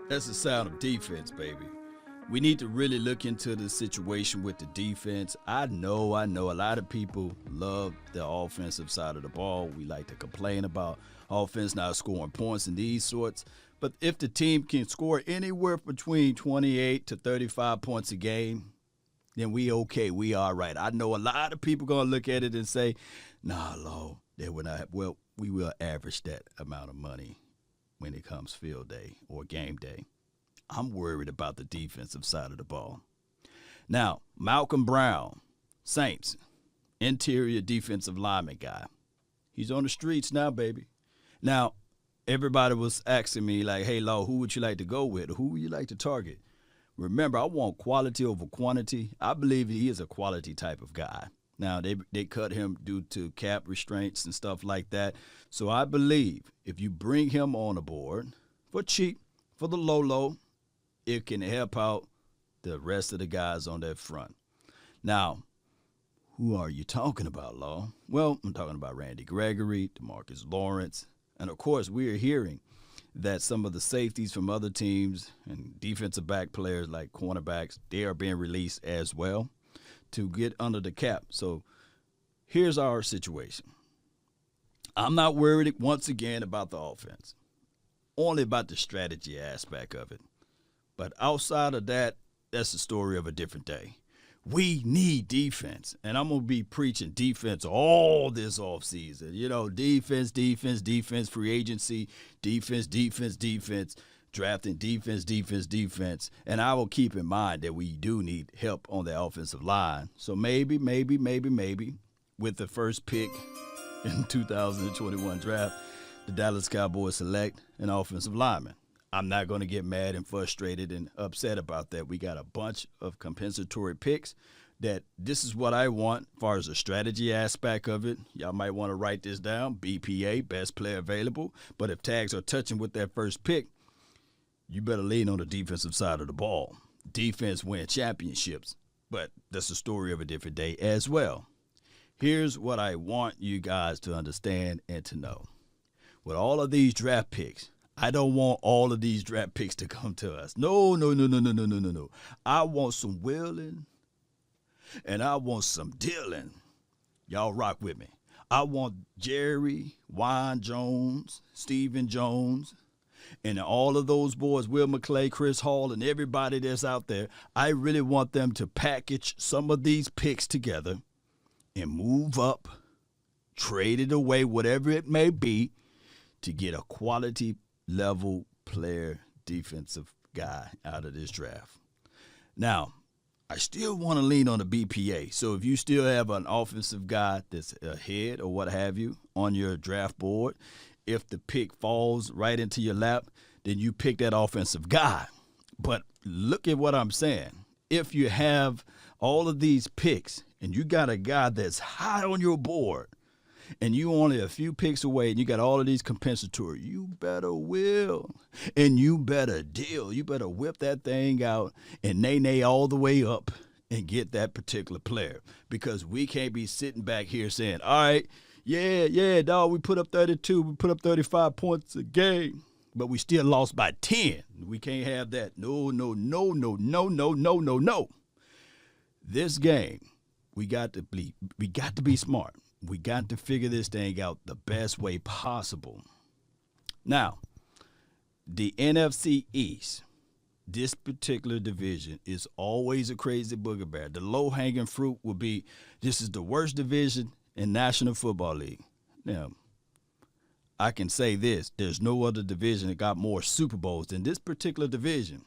That's the sound of defense, baby. We need to really look into the situation with the defense. I know a lot of people love the offensive side of the ball. We like to complain about offense not scoring points and these sorts. But if the team can score anywhere between 28 to 35 points a game, then we okay. We all right. I know a lot of people going to look at it and say, nah, Lord, they will not. Well, we will average that amount of money when it comes field day or game day. I'm worried about the defensive side of the ball. Now, Malcolm Brown, Saints, interior defensive lineman guy. He's on the streets now, baby. Now, everybody was asking me, like, hey, Law, who would you like to go with? Who would you like to target? Remember, I want quality over quantity. I believe he is a quality type of guy. Now, they cut him due to cap restraints and stuff like that. So I believe if you bring him on board for cheap, for the low, it can help out the rest of the guys on that front. Now, who are you talking about, Law? Well, I'm talking about Randy Gregory, DeMarcus Lawrence, and of course, we are hearing that some of the safeties from other teams and defensive back players like cornerbacks, they are being released as well to get under the cap. So here's our situation. I'm not worried once again about the offense, only about the strategy aspect of it. But outside of that, that's the story of a different day. We need defense, and I'm going to be preaching defense all this offseason. You know, defense, free agency, defense, drafting, defense. And I will keep in mind that we do need help on the offensive line. So maybe, with the first pick in 2021 draft, the Dallas Cowboys select an offensive lineman. I'm not going to get mad and frustrated and upset about that. We got a bunch of compensatory picks that this is what I want as far as the strategy aspect of it. Y'all might want to write this down. BPA, best player available. But if tags are touching with that first pick, you better lean on the defensive side of the ball. Defense win championships. But that's the story of a different day as well. Here's what I want you guys to understand and to know. With all of these draft picks, I don't want all of these draft picks to come to us. No. I want some willing and I want some dealing. Y'all rock with me. I want Jerry, Wine Jones, Stephen Jones, and all of those boys, Will McClay, Chris Hall, and everybody that's out there. I really want them to package some of these picks together and move up, trade it away, whatever it may be, to get a quality level player, defensive guy out of this draft. Now, I still want to lean on the BPA. So if you still have an offensive guy that's ahead or what have you on your draft board, if the pick falls right into your lap, then you pick that offensive guy. But look at what I'm saying. If you have all of these picks and you got a guy that's high on your board, and you only a few picks away, and you got all of these compensatory, you better will, and you better deal. You better whip that thing out and nay all the way up and get that particular player. Because we can't be sitting back here saying, all right, yeah, dog, we put up 32, we put up 35 points a game, but we still lost by 10. We can't have that. No. This game, we got to be smart. We got to figure this thing out the best way possible. Now, the NFC East, this particular division is always a crazy booger bear. The low-hanging fruit will be, this is the worst division in National Football League. Now, I can say this, there's no other division that got more Super Bowls than this particular division.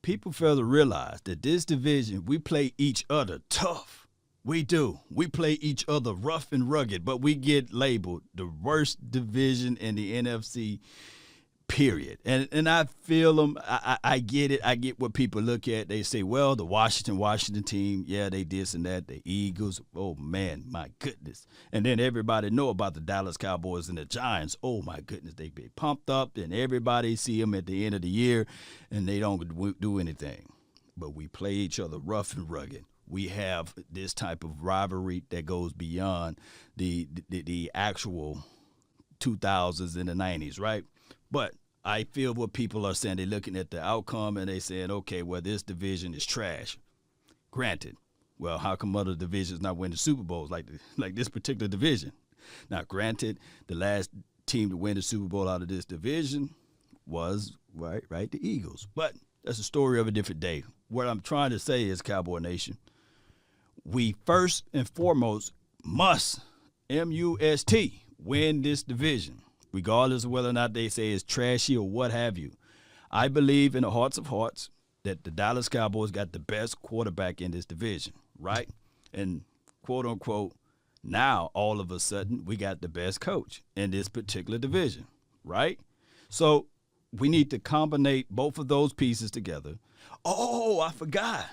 People fail to realize that this division, we play each other tough. We do. We play each other rough and rugged, but we get labeled the worst division in the NFC, period. And I feel them. I get it. I get what people look at. They say, well, the Washington team, yeah, they this and that. The Eagles, oh, man, my goodness. And then everybody know about the Dallas Cowboys and the Giants. Oh, my goodness, they be pumped up, and everybody see them at the end of the year, and they don't do anything. But we play each other rough and rugged. We have this type of rivalry that goes beyond the actual 2000s and the 90s, right? But I feel what people are saying. They're looking at the outcome and they saying, okay, well, this division is trash. Granted. Well, how come other divisions not winning Super Bowls like this particular division? Now, granted, the last team to win the Super Bowl out of this division was, right, the Eagles. But that's a story of a different day. What I'm trying to say is, Cowboy Nation, we first and foremost must, M-U-S-T, win this division, regardless of whether or not they say it's trashy or what have you. I believe in the hearts of hearts that the Dallas Cowboys got the best quarterback in this division, right? And quote unquote, now all of a sudden we got the best coach in this particular division, right? So we need to combine both of those pieces together. Oh, I forgot.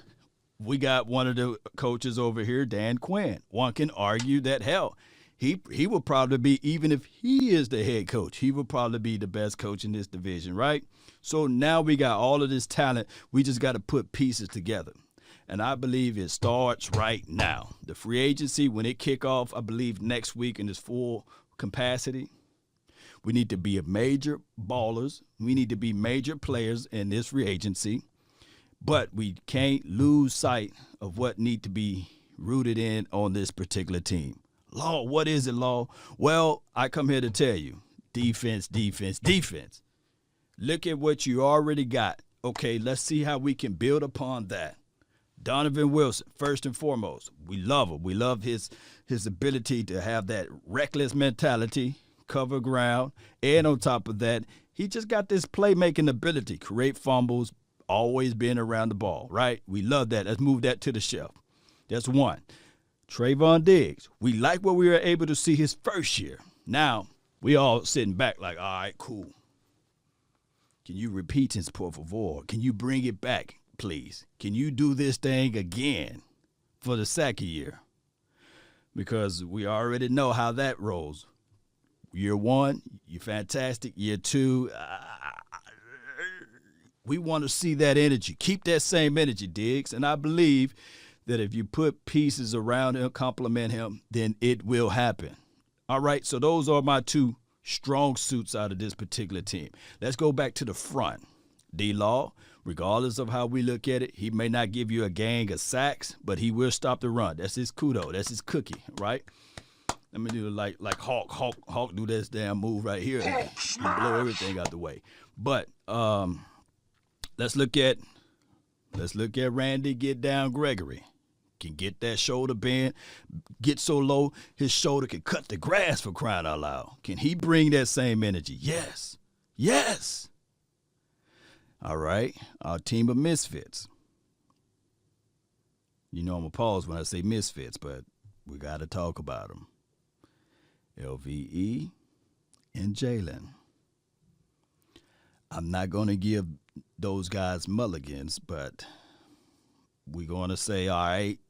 We got one of the coaches over here, Dan Quinn. One can argue that, hell, he will probably be, even if he is the head coach, he will probably be the best coach in this division, right? So now we got all of this talent. We just got to put pieces together. And I believe it starts right now. The free agency, when it kick off, I believe next week in its full capacity, we need to be major ballers. We need to be major players in this free agency. But we can't lose sight of what need to be rooted in on this particular team. Law, what is it, Law? Well, I come here to tell you, defense, defense, defense. Look at what you already got. Okay, let's see how we can build upon that. Donovan Wilson, first and foremost, we love him. We love his ability to have that reckless mentality, cover ground, and on top of that, he just got this playmaking ability, create fumbles, always being around the ball, right? We love that. Let's move that to the shelf. That's one. Trayvon Diggs, we like what we were able to see his first year. Now, we all sitting back like, all right, cool. Can you repeat this, por favor? Can you bring it back, please? Can you do this thing again for the second year? Because we already know how that rolls. Year one, you're fantastic. Year two, we want to see that energy. Keep that same energy, Diggs. And I believe that if you put pieces around him, compliment him, then it will happen. All right, so those are my two strong suits out of this particular team. Let's go back to the front. D-Law, regardless of how we look at it, he may not give you a gang of sacks, but he will stop the run. That's his kudo. That's his cookie, right? Let me do like Hawk do this damn move right here and blow everything out the way. But let's look at Randy get down Gregory. Can get that shoulder bend, get so low his shoulder can cut the grass, for crying out loud. Can he bring that same energy? Yes. Yes. All right. Our team of misfits. You know I'm going to pause when I say misfits, but we got to talk about them. LVE and Jalen. I'm not going to give those guys mulligans, but we're going to say, all right,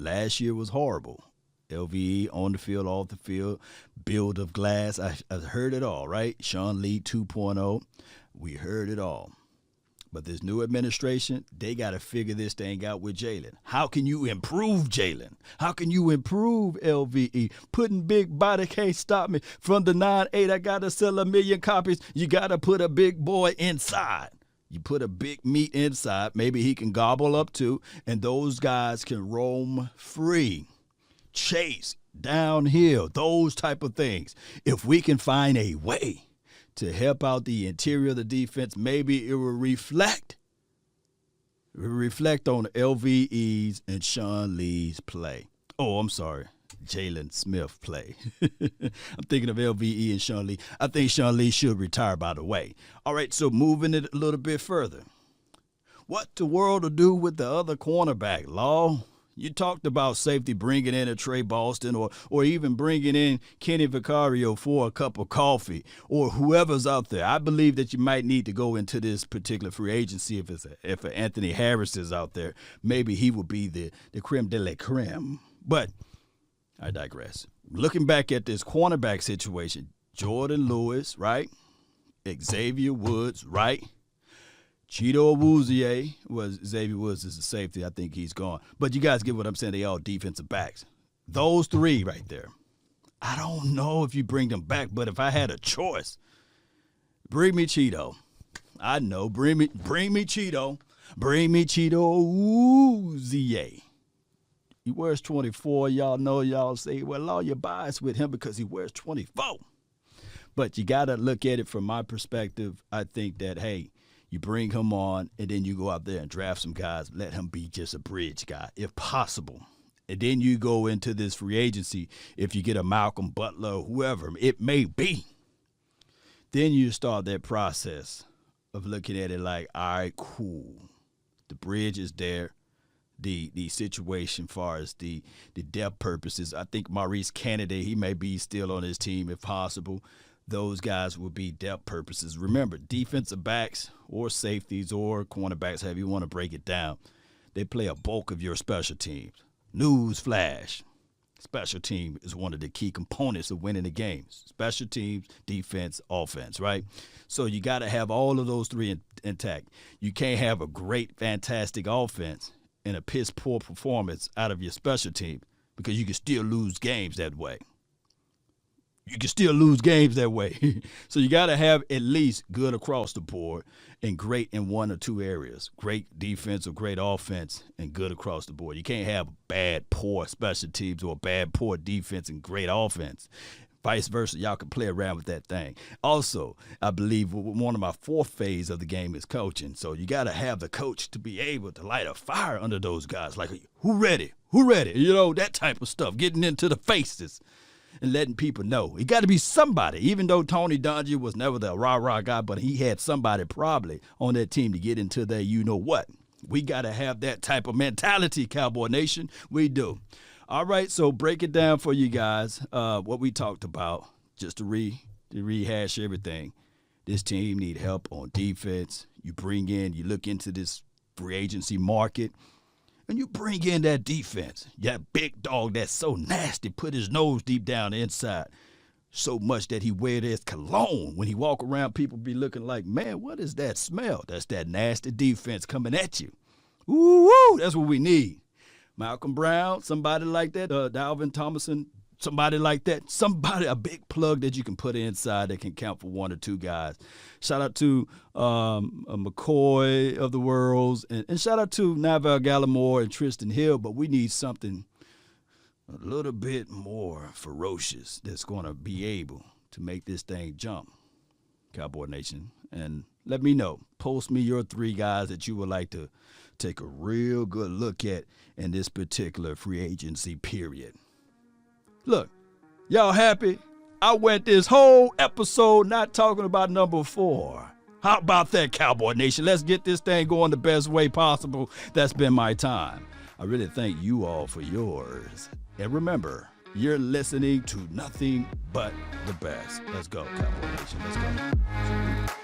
last year was horrible. LVE on the field, off the field, build of glass. I heard it all, right? Sean Lee 2.0. We heard it all. But this new administration, they got to figure this thing out with Jalen. How can you improve Jalen? How can you improve LVE? Putting big body can't stop me. From the 9-8, I got to sell 1 million copies. You got to put a big boy inside. You put a big meat inside, maybe he can gobble up too, and those guys can roam free, chase, downhill, those type of things. If we can find a way to help out the interior of the defense, maybe it will reflect on LVE's and Sean Lee's play. Oh, I'm sorry. Jalen Smith play. I'm thinking of LVE and Sean Lee. I think Sean Lee should retire, by the way. All right, so moving it a little bit further. What the world to do with the other cornerback, Law? You talked about safety, bringing in a Trey Boston or even bringing in Kenny Vicario for a cup of coffee or whoever's out there. I believe that you might need to go into this particular free agency if Anthony Harris is out there. Maybe he will be the creme de la creme. But I digress. Looking back at this cornerback situation, Jordan Lewis, right? Xavier Woods, right? Cheeto Awuzie Xavier Woods is a safety. I think he's gone. But you guys get what I'm saying. They all defensive backs. Those three right there. I don't know if you bring them back, but if I had a choice, Bring me Cheeto. I know. Bring me Cheeto. Bring me Cheeto Uzie. He wears 24. Y'all know, y'all say, well, all your bias with him because he wears 24. But you got to look at it from my perspective. I think that, hey, you bring him on, and then you go out there and draft some guys. Let him be just a bridge guy, if possible. And then you go into this free agency. If you get a Malcom, Butler, whoever it may be, then you start that process of looking at it like, all right, cool. The bridge is there. The situation far as the depth purposes, I think Maurice Candidate, he may be still on his team if possible. Those guys will be depth purposes. Remember, defensive backs or safeties or cornerbacks, however you want to break it down, they play a bulk of your special teams. News flash. Special team is one of the key components of winning the games. Special teams, defense, offense, right? So you got to have all of those three intact. You can't have a great, fantastic offense and a piss-poor performance out of your special team because you can still lose games that way. So you got to have at least good across the board and great in one or two areas. Great defense or great offense and good across the board. You can't have bad, poor special teams or bad, poor defense and great offense. Vice versa, y'all can play around with that thing. Also, I believe one of my fourth phase of the game is coaching. So you got to have the coach to be able to light a fire under those guys. Like, who ready? You know, that type of stuff. Getting into the faces and letting people know. It got to be somebody. Even though Tony Dungy was never the rah-rah guy, but he had somebody probably on that team to get into there. You know what? We got to have that type of mentality, Cowboy Nation. We do. All right, so break it down for you guys, what we talked about, just to rehash everything. This team need help on defense. You look into this free agency market, and you bring in that defense. That big dog that's so nasty, put his nose deep down inside so much that he wear his cologne. When he walk around, people be looking like, man, what is that smell? That's that nasty defense coming at you. Ooh, that's what we need. Malcolm Brown, somebody like that, Dalvin Thomason, somebody like that, a big plug that you can put inside that can count for one or two guys. Shout out to McCoy of the world, and shout out to Navell Gallimore and Tristan Hill, but we need something a little bit more ferocious that's going to be able to make this thing jump, Cowboy Nation. And let me know. Post me your three guys that you would like to take a real good look at in this particular free agency period. Look, y'all happy? I went this whole episode not talking about number 4. How about that, Cowboy Nation? Let's get this thing going the best way possible. That's been my time. I really thank you all for yours. And remember, you're listening to nothing but the best. Let's go, Cowboy Nation. Let's go.